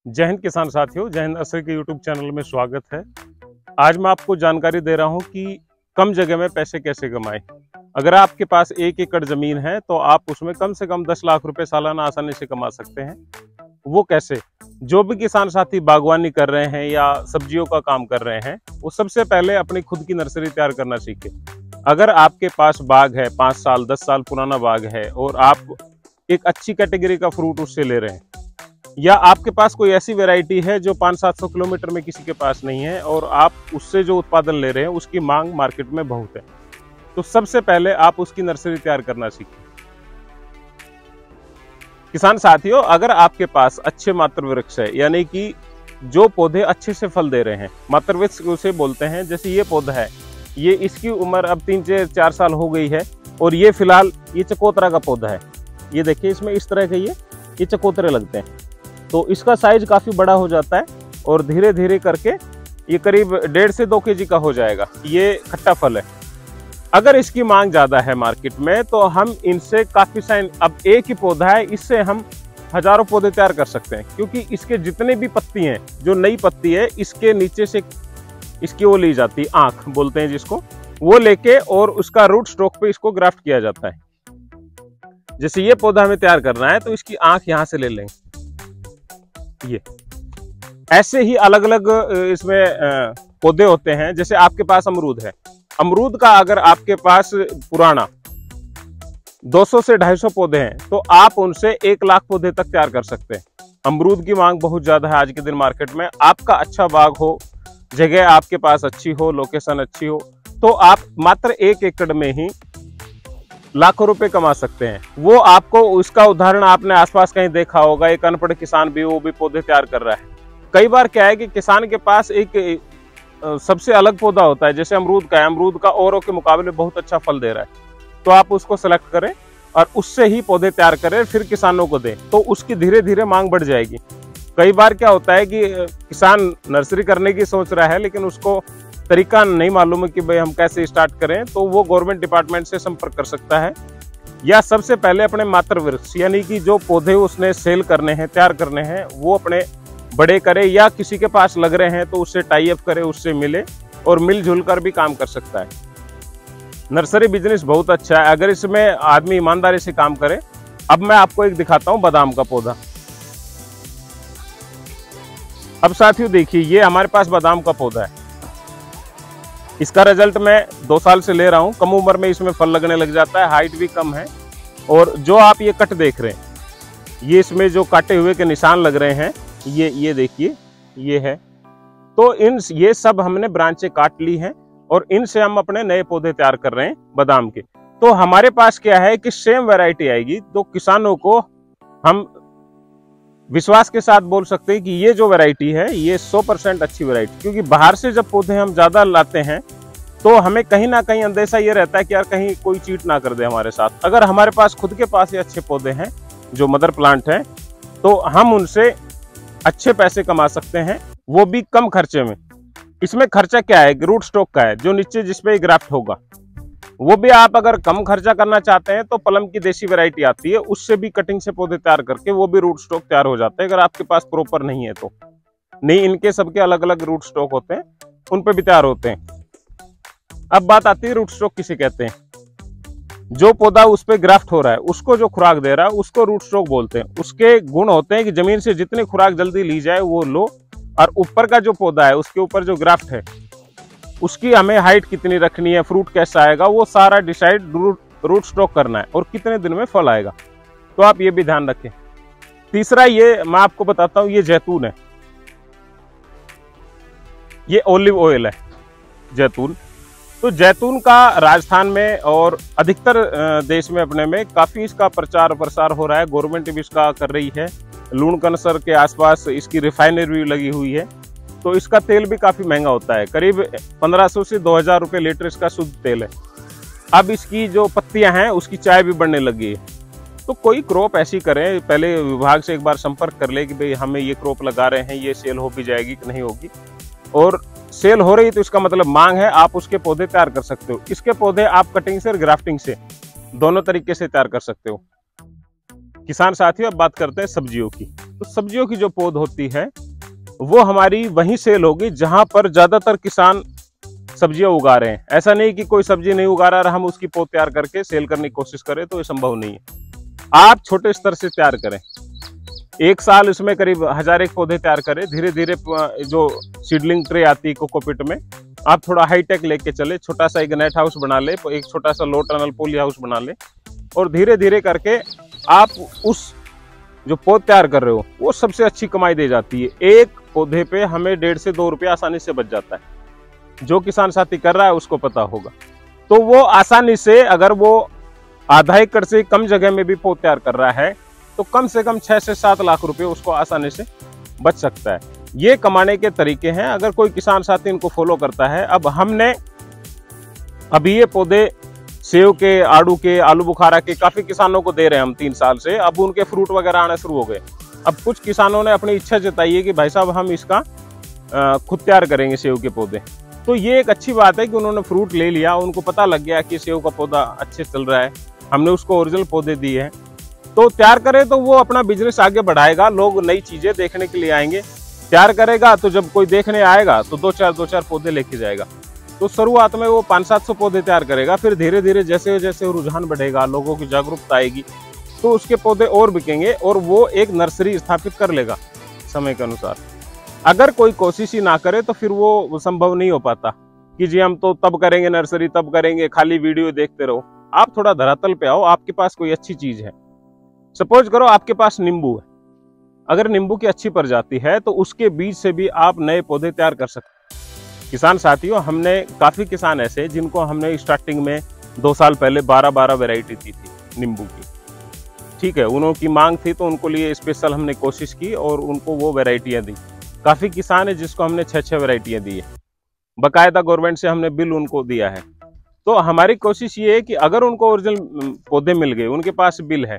जय हिंद किसान साथियों, जय हिंद नर्सरी के यूट्यूब चैनल में स्वागत है। आज मैं आपको जानकारी दे रहा हूं कि कम जगह में पैसे कैसे कमाएं। अगर आपके पास 1 एकड़ जमीन है तो आप उसमें कम से कम 10 लाख रुपए सालाना आसानी से कमा सकते हैं। वो कैसे? जो भी किसान साथी बागवानी कर रहे हैं या सब्जियों का काम कर रहे हैं, वो सबसे पहले अपनी खुद की नर्सरी तैयार करना सीखे। अगर आपके पास बाग है, 5 साल 10 साल पुराना बाग है और आप एक अच्छी कैटेगरी का फ्रूट उससे ले रहे हैं, या आपके पास कोई ऐसी वैरायटी है जो 500-700 किलोमीटर में किसी के पास नहीं है और आप उससे जो उत्पादन ले रहे हैं उसकी मांग मार्केट में बहुत है, तो सबसे पहले आप उसकी नर्सरी तैयार करना सीखें। किसान साथियों, अगर आपके पास अच्छे मातृ वृक्ष है, यानी कि जो पौधे अच्छे से फल दे रहे हैं, मातृ वृक्ष उसे बोलते हैं। जैसे ये पौधा है, ये इसकी उम्र अब 3-4 साल हो गई है और ये फिलहाल ये चकोतरा का पौधा है। ये देखिए, इसमें इस तरह के ये चकोतरे लगते हैं, तो इसका साइज काफी बड़ा हो जाता है और धीरे धीरे करके ये करीब 1.5 से 2 केजी का हो जाएगा। ये खट्टा फल है। अगर इसकी मांग ज्यादा है मार्केट में तो हम इनसे काफी साइन, अब एक ही पौधा है, इससे हम हजारों पौधे तैयार कर सकते हैं, क्योंकि इसके जितने भी पत्ती हैं, जो नई पत्ती है, इसके नीचे से इसकी वो ली जाती है, आंख बोलते हैं जिसको, वो लेके और उसका रूट स्टॉक पे इसको ग्राफ्ट किया जाता है। जैसे ये पौधा हमें तैयार करना है तो इसकी आंख यहां से ले लेंगे। ये ऐसे ही अलग अलग इसमें पौधे होते हैं। जैसे आपके पास अमरूद है, अमरूद का अगर आपके पास पुराना 200 से 250 पौधे हैं तो आप उनसे 1 लाख पौधे तक तैयार कर सकते हैं। अमरूद की मांग बहुत ज्यादा है आज के दिन मार्केट में। आपका अच्छा बाग हो, जगह आपके पास अच्छी हो, लोकेशन अच्छी हो, तो आप मात्र 1 एकड़ में ही लाखों रुपए कमा सकते हैं। वो आपको, उसका उदाहरण आपने आसपास कहीं देखा होगा, एक अनपढ़ किसान भी, वो भी पौधे तैयार कर रहा है। कई बार क्या है कि किसान के पास एक सबसे अलग पौधा होता है, जैसे अमरूद का है, अमरूद का औरों के मुकाबले बहुत अच्छा फल दे रहा है, तो आप उसको सेलेक्ट करें और उससे ही पौधे तैयार करें, फिर किसानों को दें, तो उसकी धीरे धीरे मांग बढ़ जाएगी। कई बार क्या होता है कि किसान नर्सरी करने की सोच रहा है लेकिन उसको तरीका नहीं मालूम है कि भाई हम कैसे स्टार्ट करें, तो वो गवर्नमेंट डिपार्टमेंट से संपर्क कर सकता है, या सबसे पहले अपने मातृ वृक्ष, यानी कि जो पौधे उसने सेल करने हैं, तैयार करने हैं, वो अपने बड़े करे, या किसी के पास लग रहे हैं तो उससे टाई अप करे, उससे मिले और मिलजुल कर भी काम कर सकता है। नर्सरी बिजनेस बहुत अच्छा है अगर इसमें आदमी ईमानदारी से काम करे। अब मैं आपको एक दिखाता हूं बादाम का पौधा। अब साथियों देखिए, ये हमारे पास बादाम का पौधा है। इसका रिजल्ट मैं 2 साल से ले रहा हूं। कम उम्र में इसमें फल लगने लग जाता है, हाइट भी कम है। और जो आप ये कट देख रहे हैं, ये इसमें जो काटे हुए के निशान लग रहे हैं, ये देखिए, ये है। तो ये सब हमने ब्रांचें काट ली हैं और इनसे हम अपने नए पौधे तैयार कर रहे हैं बादाम के। तो हमारे पास क्या है कि सेम वैरायटी आएगी, तो किसानों को हम विश्वास के साथ बोल सकते हैं कि ये जो वैरायटी है ये 100% अच्छी वैरायटी। क्योंकि बाहर से जब पौधे हम ज्यादा लाते हैं तो हमें कहीं ना कहीं अंदेशा ये रहता है कि यार कहीं कोई चीट ना कर दे हमारे साथ। अगर हमारे पास खुद के पास ये अच्छे पौधे हैं, जो मदर प्लांट हैं, तो हम उनसे अच्छे पैसे कमा सकते हैं, वो भी कम खर्चे में। इसमें खर्चा क्या है? रूट स्टॉक का है, जो नीचे जिसपे ग्राफ्ट होगा। वो भी आप अगर कम खर्चा करना चाहते हैं तो प्लम की देसी वैरायटी आती है, उससे भी कटिंग से पौधे तैयार करके वो भी रूट स्टॉक तैयार हो जाते हैं, अगर आपके पास प्रॉपर नहीं है तो। नहीं, इनके सबके अलग अलग रूट स्टॉक होते हैं, उन पे भी तैयार होते हैं। अब बात आती है रूट स्टॉक किसे कहते हैं। जो पौधा उस पे ग्राफ्ट हो रहा है, उसको जो खुराक दे रहा है, उसको रूट स्टॉक बोलते हैं। उसके गुण होते हैं कि जमीन से जितनी खुराक जल्दी ली जाए वो लो, और ऊपर का जो पौधा है उसके ऊपर जो ग्राफ्ट है उसकी हमें हाइट कितनी रखनी है, फ्रूट कैसा आएगा, वो सारा डिसाइड रूट स्टॉक करना है, और कितने दिन में फल आएगा, तो आप ये भी ध्यान रखें। तीसरा, ये मैं आपको बताता हूं, ये जैतून है, ये ओलिव ऑयल है जैतून। तो जैतून का राजस्थान में और अधिकतर देश में अपने में काफी इसका प्रचार प्रसार हो रहा है। गवर्नमेंट भी इसका कर रही है। लूणकरसर के आसपास इसकी रिफाइनरी भी लगी हुई है, तो इसका तेल भी काफी महंगा होता है, करीब 1500 से 2000 रुपए लीटर इसका शुद्ध तेल है। अब इसकी जो पत्तियां हैं उसकी चाय भी बढ़ने लगी है। तो कोई क्रॉप ऐसी करें, पहले विभाग से एक बार संपर्क कर ले कि भाई हमें ये क्रॉप लगा रहे हैं, ये सेल हो भी जाएगी कि नहीं होगी, और सेल हो रही तो इसका मतलब मांग है, आप उसके पौधे तैयार कर सकते हो। इसके पौधे आप कटिंग से और ग्राफ्टिंग से दोनों तरीके से तैयार कर सकते हो। किसान साथियों, अब बात करते हैं सब्जियों की। तो सब्जियों की जो पौध होती है वो हमारी वहीं सेल होगी जहां पर ज्यादातर किसान सब्जियां उगा रहे हैं। ऐसा नहीं कि कोई सब्जी नहीं उगा रहा और हम उसकी पौध तैयार करके सेल करने की कोशिश करें, तो ये संभव नहीं है। आप छोटे स्तर से तैयार करें, एक साल इसमें करीब 1000 एक पौधे तैयार करें। धीरे धीरे जो सीडलिंग ट्रे आती है कोकोपीट में, आप थोड़ा हाईटेक लेके चले, छोटा सा एक नेट हाउस बना ले, एक छोटा सा लो टनल पोली हाउस बना ले, और धीरे धीरे करके आप उस जो पौध तैयार कर रहे हो वो सबसे अच्छी कमाई दे जाती है। एक पौधे पे हमें 1.5 से 2 रुपया आसानी से बच जाता है। जो किसान साथी कर रहा है उसको पता होगा। तो वो आसानी से, अगर वो आधा एकड़ से कम जगह में भी पौध तैयार कर रहा है तो कम से कम 6 से 7 लाख रुपए उसको आसानी से बच सकता है। ये कमाने के तरीके हैं, अगर कोई किसान साथी इनको फॉलो करता है। अब हमने अभी ये पौधे सेव के, आड़ू के, आलू बुखारा के काफी किसानों को दे रहे हैं हम 3 साल से। अब उनके फ्रूट वगैरह आना शुरू हो गए। अब कुछ किसानों ने अपनी इच्छा जताई है कि भाई साहब हम इसका खुद तैयार करेंगे सेव के पौधे। तो ये एक अच्छी बात है कि उन्होंने फ्रूट ले लिया, उनको पता लग गया कि सेव का पौधा अच्छे चल रहा है, हमने उसको ओरिजिनल पौधे दिए हैं। तो तैयार करे तो वो अपना बिजनेस आगे बढ़ाएगा, लोग नई चीजें देखने के लिए आएंगे। तैयार करेगा तो जब कोई देखने आएगा तो 2-4 पौधे लेके जाएगा। तो शुरुआत में वो 500-700 पौधे तैयार करेगा, फिर धीरे धीरे जैसे जैसे रुझान बढ़ेगा, लोगों की जागरूकता आएगी, तो उसके पौधे और बिकेंगे और वो एक नर्सरी स्थापित कर लेगा समय के अनुसार। अगर कोई कोशिश ही ना करे तो फिर वो संभव नहीं हो पाता कि जी हम तो तब करेंगे नर्सरी, तब करेंगे, खाली वीडियो देखते रहो। आप थोड़ा धरातल पे आओ, आपके पास कोई अच्छी चीज है। सपोज करो आपके पास नींबू है, अगर नींबू की अच्छी प्रजाति है तो उसके बीज से भी आप नए पौधे तैयार कर सकते हैं। किसान साथियों, हमने काफी किसान ऐसे जिनको हमने स्टार्टिंग में 2 साल पहले 12 वैरायटी दी थी नींबू की। ठीक है, उनकी मांग थी तो उनको लिए स्पेशल हमने कोशिश की और उनको वो वैरायटियां दी। काफी किसान है जिसको हमने 6-6 वैरायटियां दी है, बकायदा गवर्नमेंट से हमने बिल उनको दिया है। तो हमारी कोशिश ये है कि अगर उनको ओरिजिनल पौधे मिल गए, उनके पास बिल है,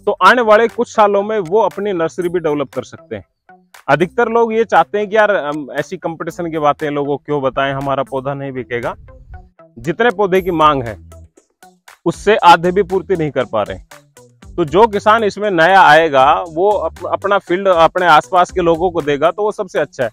तो आने वाले कुछ सालों में वो अपनी नर्सरी भी डेवलप कर सकते हैं। अधिकतर लोग ये चाहते हैं कि यार ऐसी कंपटीशन की बातें लोगों क्यों बताएं, हमारा पौधा नहीं बिकेगा। जितने पौधे की मांग है उससे आधे भी पूर्ति नहीं कर पा रहे। तो जो किसान इसमें नया आएगा वो अपना फील्ड अपने आसपास के लोगों को देगा तो वो सबसे अच्छा है।